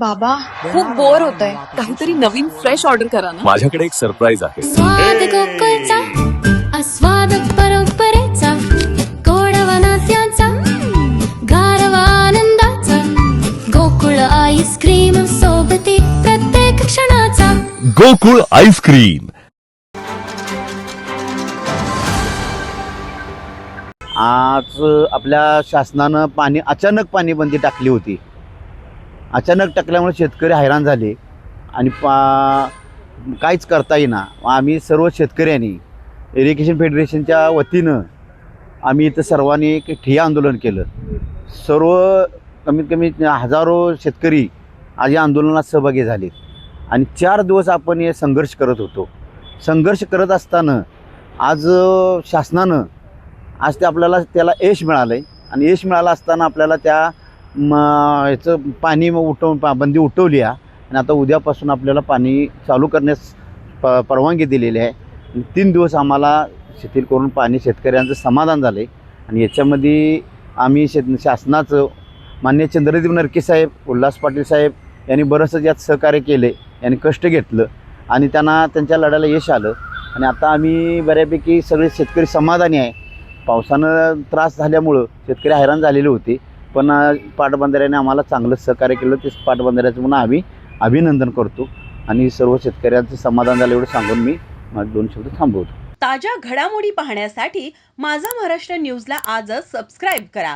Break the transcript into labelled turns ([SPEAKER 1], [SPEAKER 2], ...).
[SPEAKER 1] बाबा खूप बोर होतंय, काहीतरी नवीन फ्रेश ऑर्डर करा ना.
[SPEAKER 2] माझ्याकडे एक सरप्राईज आहे.
[SPEAKER 3] स्वाद गोकुळचा आस्वाद परंपरेचा गोडवा नात्याचा गारवा आनंदाचा गोकुळ आईस्क्रीम सोबती प्रत्येक क्षणाचा
[SPEAKER 2] गोकुळ आईस्क्रीम.
[SPEAKER 4] आज आपल्या शासनानं अचानक पाणीबंदी टाकली होती. अचानक टाकल्यामुळे शेतकरी हैराण झाले आणि काहीच करता येईना. आम्ही सर्व शेतकऱ्यांनी इरिगेशन फेडरेशनच्या वतीनं आम्ही इथं सर्वांनी एक ठिय्या आंदोलन केलं. सर्व कमीत कमी हजारो शेतकरी आज या आंदोलनात सहभागी झाले आणि 4 दिवस आपण हे संघर्ष करत होतो. संघर्ष करत असताना आज शासनानं आज त्याला यश मिळालं आहे आणि यश मिळालं असताना आपल्याला त्या याचं पाणी बंदी उठवली आहे आणि आता उद्यापासून आपल्याला पाणी चालू करण्यास परवानगी दिलेली आहे. 3 दिवस आम्हाला शिथिल करून पाणी शेतकऱ्यांचं समाधान झालं आहे आणि याच्यामध्ये आम्ही शासनाचं माननीय चंद्रदीप नरके साहेब, उल्हास पाटील साहेब यांनी बरंचसं यात सहकार्य केले, यांनी कष्ट घेतलं आणि त्यांना त्यांच्या लढ्याला यश आलं आणि आता आम्ही बऱ्यापैकी सगळे शेतकरी समाधानी आहे. पावसानं त्रास झाल्यामुळं शेतकरी हैराण झालेले होते, पण पाटबंधाऱ्याने आम्हाला चांगलं सहकार्य केलं. ते पाटबंधाऱ्याचं म्हणून आम्ही अभिनंदन करतो आणि सर्व शेतकऱ्यांचं समाधान झालं एवढं सांगून मी माझे 2 शब्द थांबवतो.
[SPEAKER 5] ताज्या घडामोडी पाहण्यासाठी माझा महाराष्ट्र न्यूजला आजच सबस्क्राईब करा.